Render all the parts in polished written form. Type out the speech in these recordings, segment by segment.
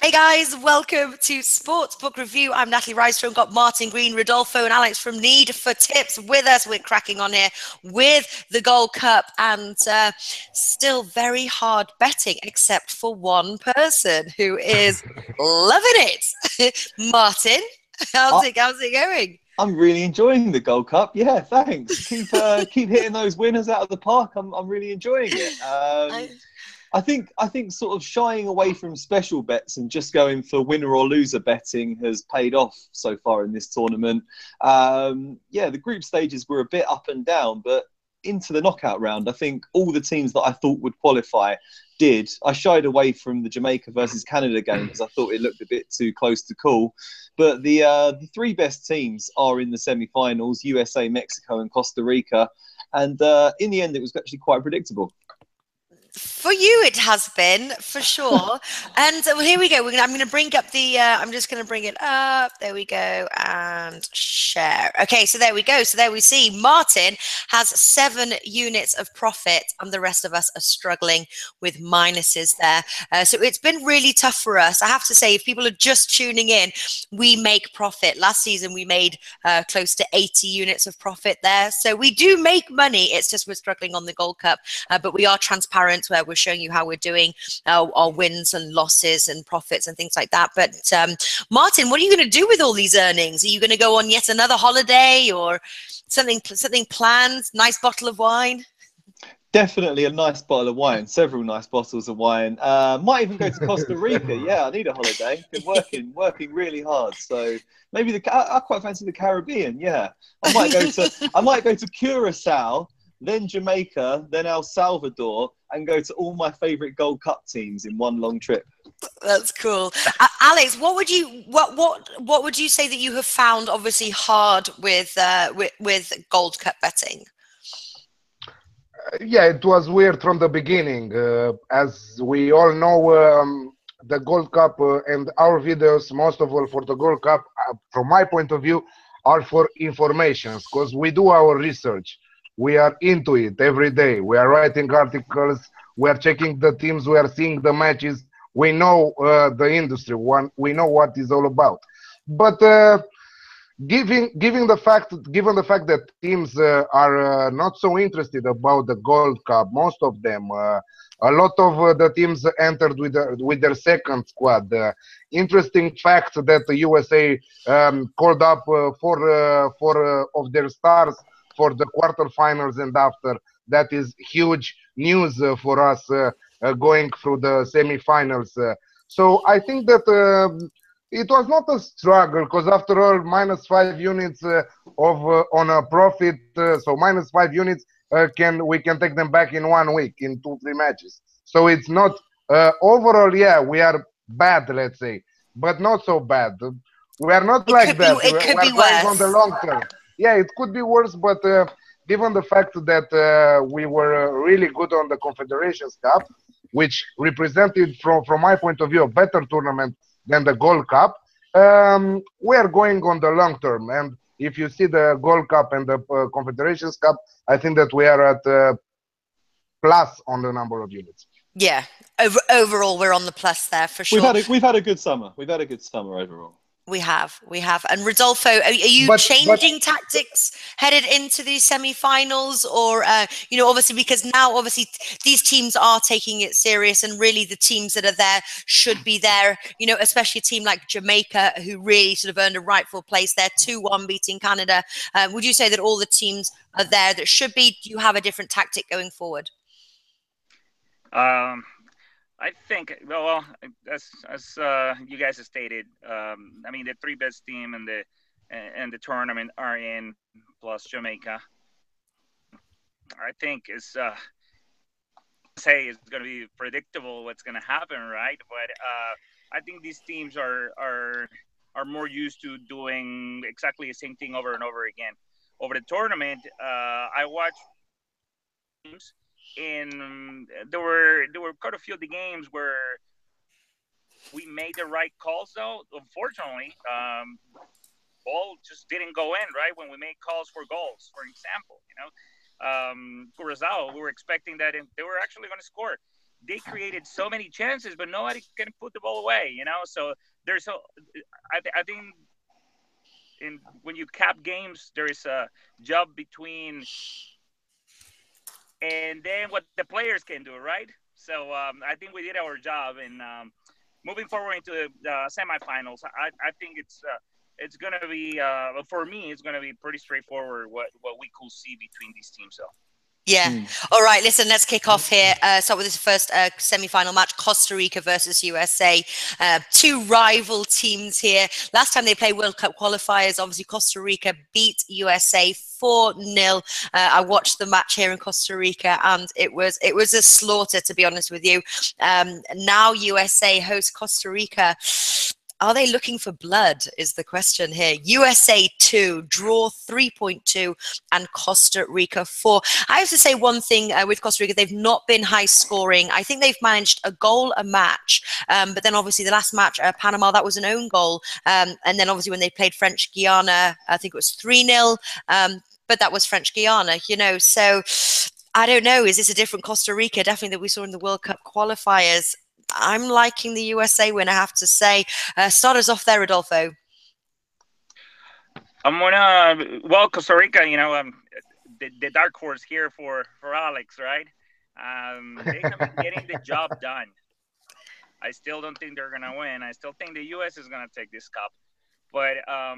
Hey guys, welcome to Sportsbook Review. I'm Natalie Rydstrom, got Martin Green, Rodolfo and Alex from Need for Tips with us. We're cracking on here with the Gold Cup and still very hard betting except for one person who is loving it. Martin, how's it going? I'm really enjoying the Gold Cup. Yeah, thanks. Keep hitting those winners out of the park. I'm really enjoying it. I think sort of shying away from special bets and just going for winner or loser betting has paid off so far in this tournament. The group stages were a bit up and down, but into the knockout round, I think all the teams that I thought would qualify did. I shied away from the Jamaica versus Canada game because I thought it looked a bit too close to call. But the three best teams are in the semi-finals: USA, Mexico, and Costa Rica. And in the end, it was actually quite predictable. For you, it has been, for sure. And well, here we go. I'm going to bring up I'm just going to bring it up. There we go. And share. Okay, so there we go. So there we see Martin has 7 units of profit and the rest of us are struggling with minuses there. So it's been really tough for us. I have to say, if people are just tuning in, we make profit. Last season, we made close to 80 units of profit there. So we do make money. It's just we're struggling on the Gold Cup, but we are transparent where we're showing you how we're doing our wins and losses and profits and things like that. But Martin, what are you going to do with all these earnings? Are you going to go on yet another holiday or something planned? Nice bottle of wine? Definitely a nice bottle of wine, several nice bottles of wine. Might even go to Costa Rica. Yeah, I need a holiday. Been working really hard. So maybe I quite fancy the Caribbean. Yeah, I might go to Curacao, then Jamaica, then El Salvador, and go to all my favourite Gold Cup teams in one long trip. That's cool. Alex, what would you say that you have found obviously hard with Gold Cup betting? Yeah, it was weird from the beginning. As we all know, the Gold Cup and our videos, most of all for the Gold Cup, from my point of view, are for informations because we do our research. We are into it every day. We are writing articles. We are checking the teams. We are seeing the matches. We know the industry. We know what it's all about. But given the fact that teams are not so interested about the Gold Cup, most of them, a lot of the teams entered with their second squad. Interesting fact that the USA called up four of their stars for the quarterfinals and after. That is huge news for us going through the semifinals. So I think that it was not a struggle because after all, -5 units on a profit, so -5 units we can take them back in 1 week in 2-3 matches. So it's not overall. Yeah, we are bad, let's say, but not so bad. We are not like that. It could be going on the worse. long term. Yeah, it could be worse, but given the fact that we were really good on the Confederations Cup, which represented, from my point of view, a better tournament than the Gold Cup, we are going on the long term. And if you see the Gold Cup and the Confederations Cup, I think that we are at plus on the number of units. Yeah, overall, we're on the plus there for sure. We've had a good summer. We've had a good summer overall. We have. And Rodolfo, are you changing tactics headed into these semi-finals, or obviously because now obviously these teams are taking it serious, and really the teams that are there should be there. Especially a team like Jamaica, who really sort of earned a rightful place there, 2-1 beating Canada. Would you say that all the teams are there that should be? Do you have a different tactic going forward? I think, well, as you guys have stated, I mean, the 3 best team in the tournament are in, plus Jamaica. I think it's going to be predictable what's going to happen, right? But I think these teams are more used to doing exactly the same thing over and over again. Over the tournament, I watched teams. And there were quite a few of the games where we made the right calls, though. Unfortunately, ball just didn't go in, right, when we made calls for goals, for example. Curacao, we were expecting that they were actually going to score. they created so many chances, but nobody can put the ball away. So there's I think when you cap games, there is a job between and then what the players can do, right? So I think we did our job, and moving forward into the semifinals, I think it's going to be for me, it's going to be pretty straightforward what we could see between these teams. So. Yeah. All right. Listen, let's kick off here. Start with this first semi-final match, Costa Rica versus USA. Two rival teams here. Last time they played World Cup qualifiers, obviously Costa Rica beat USA 4-0. I watched the match here in Costa Rica, and it was a slaughter, to be honest with you. Now USA hosts Costa Rica. Are they looking for blood is the question here. USA 2, draw 3.2, and Costa Rica 4. I have to say one thing with Costa Rica, they've not been high scoring. I think they've managed a goal a match, but then obviously the last match, Panama, that was an own goal. And then obviously when they played French Guiana, I think it was 3-0, but that was French Guiana, so I don't know. Is this a different Costa Rica? Definitely that we saw in the World Cup qualifiers. I'm liking the USA win, I have to say. Start us off there, Rodolfo. Costa Rica, the dark horse here for Alex, right? They have been getting the job done. I still don't think they're going to win. I still think the US is going to take this cup. But I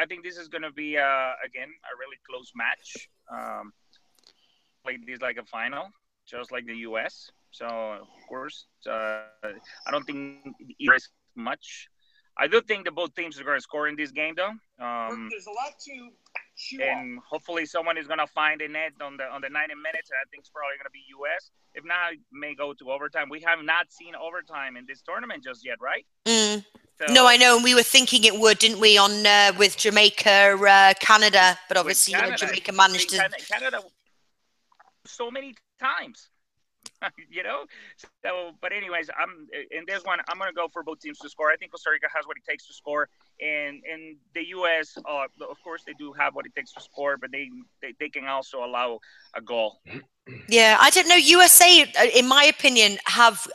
think this is going to be, again, a really close match. Like this like a final, just like the US. So, of course, I don't think either is much. I do think that both teams are going to score in this game, though. There's a lot to chew and on. Hopefully someone is going to find a net on the 90 minutes. I think it's probably going to be U.S. If not, it may go to overtime. We have not seen overtime in this tournament just yet, right? Mm. So, no, I know, and we were thinking it would, didn't we, on with Jamaica, Canada, but obviously Jamaica managed to... Canada so many times. So, but anyways, in this one, I'm going to go for both teams to score. I think Costa Rica has what it takes to score, and the U.S., of course, they do have what it takes to score, but they can also allow a goal. Yeah, I don't know. USA, in my opinion, have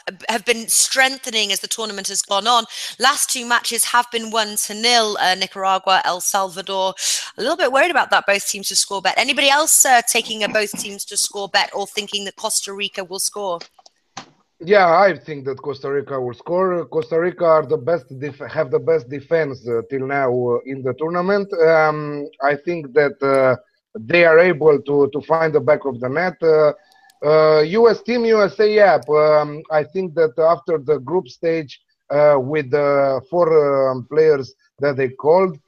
been strengthening as the tournament has gone on. Last two matches have been 1-0. Nicaragua, El Salvador. A little bit worried about that. Both teams to score bet. Anybody else taking a both teams to score bet or thinking that Costa Rica will score? Yeah, I think that Costa Rica will score. Costa Rica are the best have the best defense till now in the tournament. I think that they are able to find the back of the net. US team USA, yeah. I think that after the group stage with the 4 players that they called,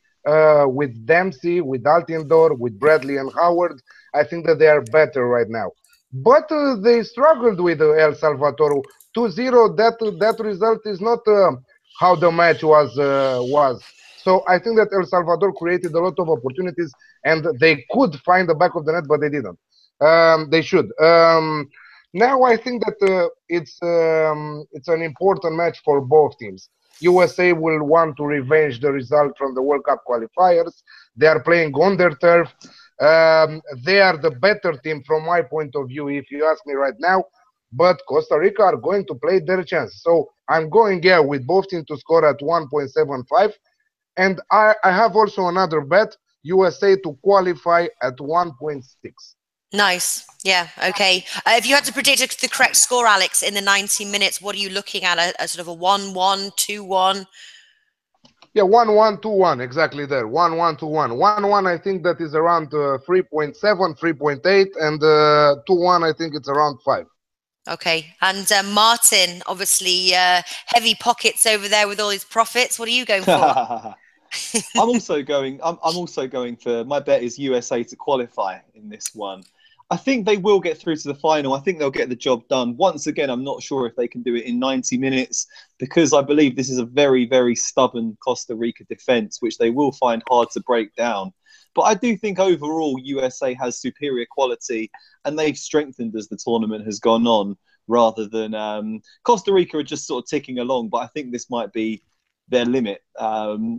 with Dempsey, with Altindor, with Bradley and Howard, I think that they are better right now. But they struggled with El Salvador 2-0. That result is not how the match was. So I think that El Salvador created a lot of opportunities, and they could find the back of the net, but they didn't. They should. Now I think that it's an important match for both teams. USA will want to revenge the result from the World Cup qualifiers. They are playing on their turf. They are the better team from my point of view, if you ask me right now. But Costa Rica are going to play their chance. So I'm going with both teams to score at 1.75. And I have also another bet, USA to qualify at 1.6. Nice. Yeah. Okay. If you had to predict the correct score, Alex, in the 90 minutes, what are you looking at? A sort of a 1-1, 2-1? Yeah, 1-1, 2-1, exactly there. 1-1, 2-1. 1-1, I think that is around 3.7, 3.8, and 2-1, I think it's around 5. Okay. And Martin, obviously, heavy pockets over there with all his profits. What are you going for? I'm also going for, my bet is USA to qualify in this one. I think they will get through to the final. I think they'll get the job done. Once again, I'm not sure if they can do it in 90 minutes because I believe this is a very, very stubborn Costa Rica defence, which they will find hard to break down. But I do think overall USA has superior quality and they've strengthened as the tournament has gone on rather than Costa Rica are just sort of ticking along. But I think this might be their limit.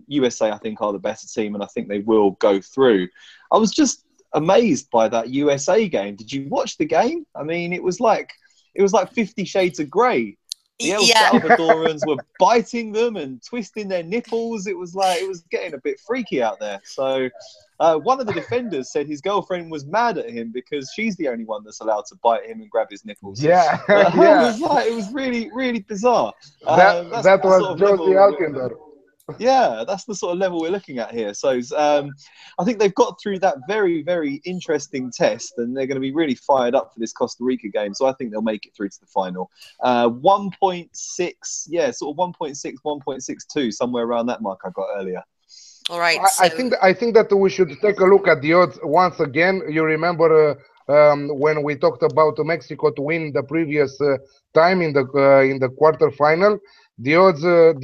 USA, I think, are the better team and I think they will go through. I was just amazed by that USA game. Did you watch the game? I mean, it was it was like 50 Shades of Grey. The El Yeah. Salvadorans were biting them and twisting their nipples. It was getting a bit freaky out there. So one of the defenders said his girlfriend was mad at him because she's the only one that's allowed to bite him and grab his nipples. Yeah, Yeah. It was really, really bizarre. That That's the was sort of Josie level. Altinder. Yeah, that's the sort of level we're looking at here. So I think they've got through that very, very interesting test, and they're going to be really fired up for this Costa Rica game. So I think they'll make it through to the final. 1.6, yeah, sort of 1.6, 1.62, somewhere around that mark I got earlier. All right. I think that we should take a look at the odds once again. You remember when we talked about Mexico to win the previous time in the quarterfinal, the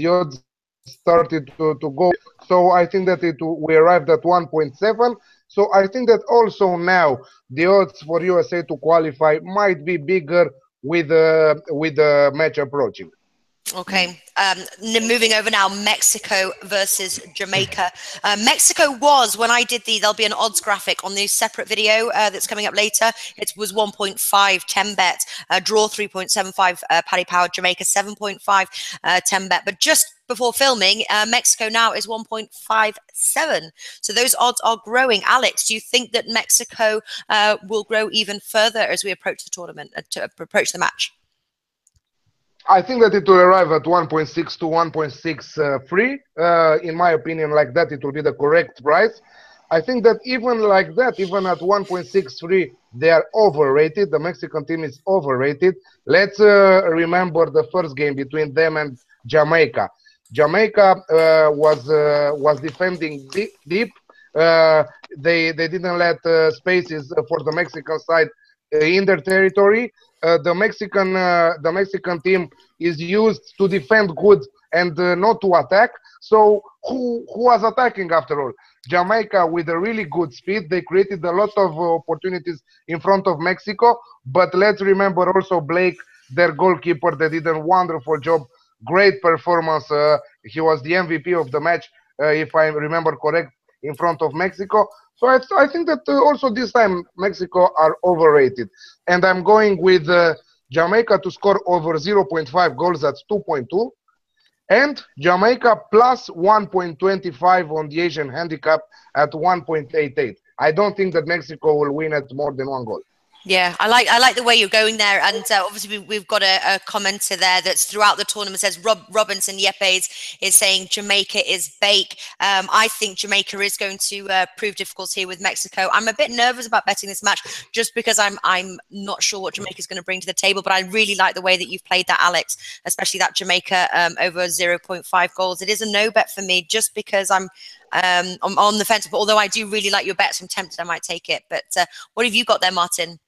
odds started to go. So I think that we arrived at 1.7. So I think that also now the odds for USA to qualify might be bigger with the match approaching. Okay. Moving over now, Mexico versus Jamaica. Mexico was, when I did there'll be an odds graphic on the separate video that's coming up later. It was 1.5 10 bet, draw 3.75 Paddy Power, Jamaica 7.5 10 bet. But just before filming, Mexico now is 1.57. So those odds are growing. Alex, do you think that Mexico will grow even further as we approach the tournament, to approach the match? I think that it will arrive at 1.6 to 1.63. In my opinion, like that, it will be the correct price. I think that even like that, even at 1.63, they are overrated. The Mexican team is overrated. Let's remember the first game between them and Jamaica. Jamaica was defending deep. They didn't let spaces for the Mexican side in their territory. The Mexican team is used to defend good and not to attack. So who was attacking after all? Jamaica with a really good speed. They created a lot of opportunities in front of Mexico. But let's remember also Blake, their goalkeeper, they did a wonderful job. Great performance. He was the MVP of the match, if I remember correct, in front of Mexico. So I think that also this time Mexico are overrated. And I'm going with Jamaica to score over 0.5 goals, that's 2.2. And Jamaica plus 1.25 on the Asian handicap at 1.88. I don't think that Mexico will win at more than 1 goal. Yeah, I like the way you're going there, and obviously we've got a commenter there that's throughout the tournament says Robinson Yepes is saying Jamaica is bake. I think Jamaica is going to prove difficult here with Mexico. I'm a bit nervous about betting this match just because I'm not sure what Jamaica is going to bring to the table, but I really like the way that you've played that, Alex, especially that Jamaica over 0.5 goals. It is a no bet for me just because I'm on the fence, but although I do really like your bets, I'm tempted I might take it. But what have you got there, Martin?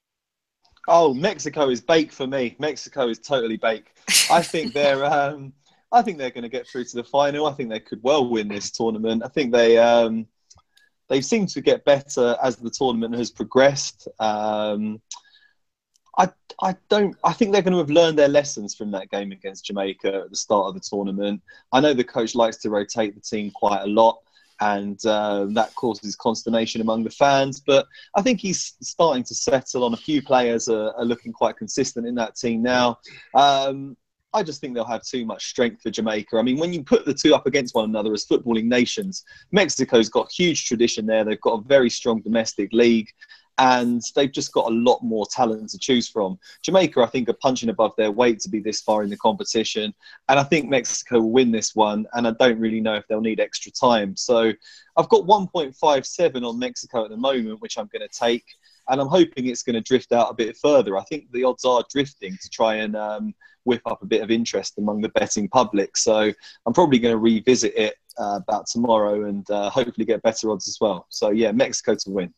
Oh, Mexico is bake for me. Mexico is totally bake. I think they're going to get through to the final. I think they could well win this tournament. I think they seem to get better as the tournament has progressed. I think they're going to have learned their lessons from that game against Jamaica at the start of the tournament. I know the coach likes to rotate the team quite a lot, and that causes consternation among the fans. But I think he's starting to settle on. A few players are looking quite consistent in that team now. I just think they'll have too much strength for Jamaica. I mean, when you put the two up against one another as footballing nations, Mexico's got huge tradition there. They've got a very strong domestic league, and they've just got a lot more talent to choose from. Jamaica, I think, are punching above their weight to be this far in the competition. And I think Mexico will win this one. And I don't really know if they'll need extra time. So I've got 1.57 on Mexico at the moment, which I'm going to take. And I'm hoping it's going to drift out a bit further. I think the odds are drifting to try and whip up a bit of interest among the betting public. So I'm probably going to revisit it about tomorrow and hopefully get better odds as well. So, yeah, Mexico to win.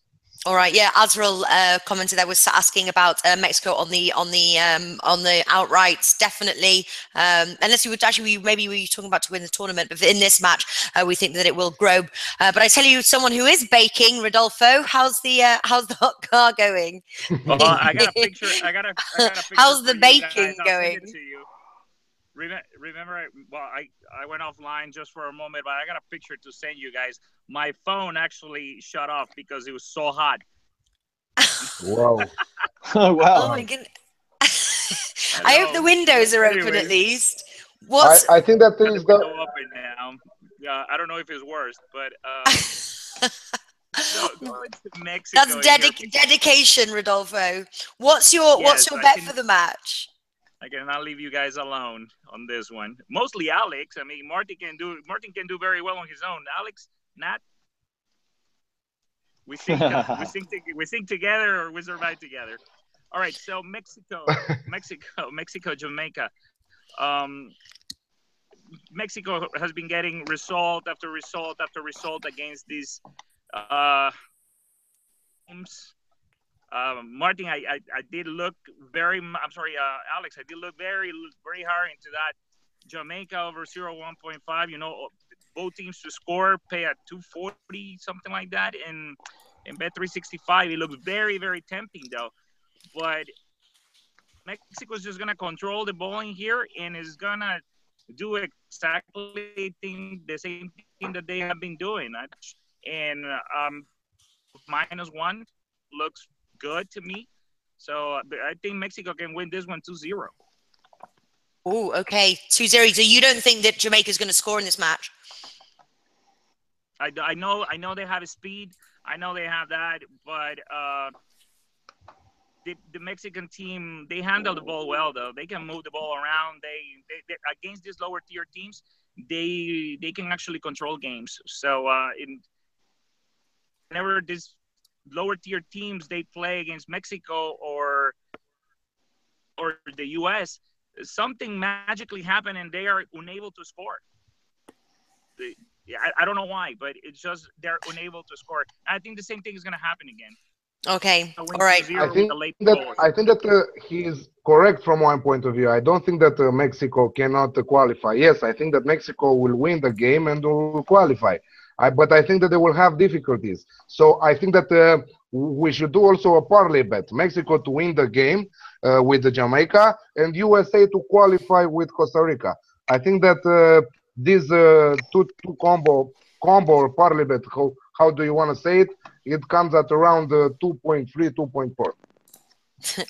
All right, yeah. Azrael commented there, was asking about Mexico on the outrights. Definitely, unless you would actually maybe we were talking about to win the tournament, but in this match we think that it will grow. But I tell you, someone who is baking, Rodolfo, how's the hot car going? Well, I got a picture. I got a picture. How's the baking going? Remember, I went offline just for a moment, but I got a picture to send you guys. My phone actually shut off because it was so hot. Wow. Oh, wow. Oh, my goodness. I hope the windows are open at Anyways, least. What's I think that got the is the window open now. I don't know if it's worse, but going to that's Mexico here. dedication, Rodolfo. What's your Yes, bet for the match? I cannot leave you guys alone on this one. Mostly Alex. I mean, Martin can do very well on his own. Alex, Nat, we sing together or we survive together. All right, so Mexico, Jamaica. Mexico has been getting result after result after result against these teams. Martin, I did look very. I'm sorry, Alex. I did look very hard into that Jamaica over 0.1.5. You know, both teams to score, pay at 240, something like that. In Bet365, it looks very tempting though. But Mexico's just gonna control the ball in here and is gonna do exactly the same thing that they have been doing. And -1 looks good to me. So I think Mexico can win this one 2-0. Oh, okay. 2-0. So you don't think that Jamaica's going to score in this match? I know they have speed. I know they have that, but the Mexican team, they handle the ball well though. They can move the ball around. They against these lower tier teams, they can actually control games. So whenever this lower tier teams they play against Mexico or the US, something magically happened and they are unable to score. I don't know why, but it's just they're unable to score. I think the same thing is going to happen again. Okay, all right. I think that he is correct from one point of view. I don't think that Mexico cannot qualify. Yes, I think that Mexico will win the game and will qualify. But I think that they will have difficulties. So I think that we should do also a parlay bet. Mexico to win the game with the Jamaica and USA to qualify with Costa Rica. I think that these two combo or parlay bet, how do you want to say it? It comes at around 2.3, 2.4.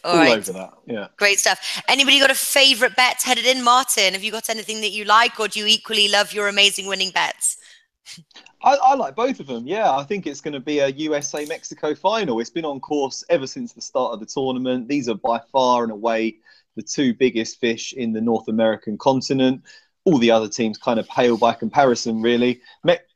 All right. Over that, yeah. Great stuff. Anybody got a favorite bet headed in, Martin? Have you got anything that you like, or do you equally love your amazing winning bets? I like both of them. Yeah, I think it's going to be a USA-Mexico final. It's been on course ever since the start of the tournament. These are by far and away the two biggest fish in the North American continent. All the other teams kind of pale by comparison, really.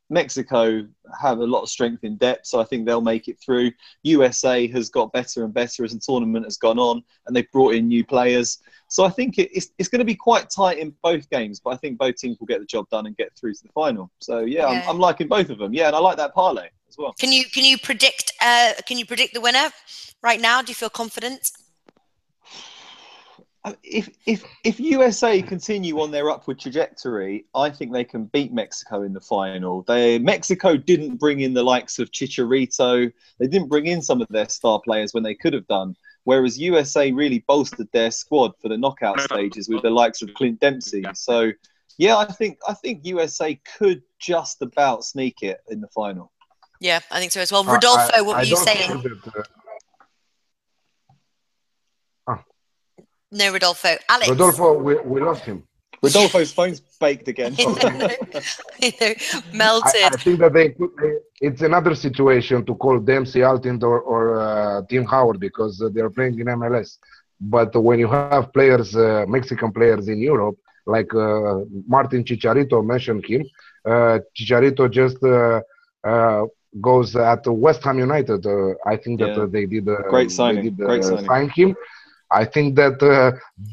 Mexico have a lot of strength in depth, so I think they'll make it through. USA has got better and better as the tournament has gone on, and they've brought in new players. So I think it's going to be quite tight in both games, but I think both teams will get the job done and get through to the final. So yeah. I'm liking both of them. Yeah, and I like that parlay as well. Can you predict the winner right now? Do you feel confident? If USA continue on their upward trajectory, I think they can beat Mexico in the final. Mexico didn't bring in the likes of Chicharito. They didn't bring in some of their star players when they could have done. Whereas USA really bolstered their squad for the knockout stages with the likes of Clint Dempsey. So yeah, I think USA could just about sneak it in the final. Yeah, I think so as well. Rodolfo, what were you saying? No, Rodolfo. Alex. Rodolfo, we lost him. Rodolfo's phone's baked again. Melted. I think that it's another situation to call Dempsey, Altind, or Tim Howard because they're playing in MLS. But when you have players, Mexican players in Europe, like Martin Chicharito mentioned him, Chicharito just goes at West Ham United. I think that they did great signing. Sign him. I think that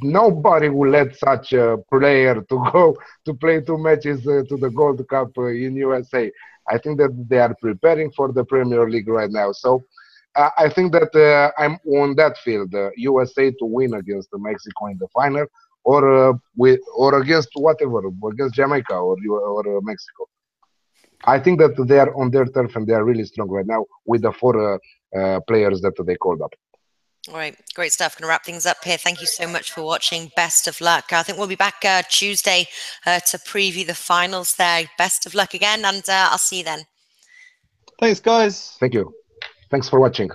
nobody will let such a player to go to play 2 matches to the Gold Cup in USA. I think that they are preparing for the Premier League right now. So I think that I'm on that field, USA to win against Mexico in the final, or against whatever, against Jamaica or Mexico. I think that they are on their turf and they are really strong right now with the 4 players that they called up. All right, great stuff. Going to wrap things up here. Thank you so much for watching. Best of luck. I think we'll be back Tuesday to preview the finals there. Best of luck again, and I'll see you then. Thanks, guys. Thank you. Thanks for watching.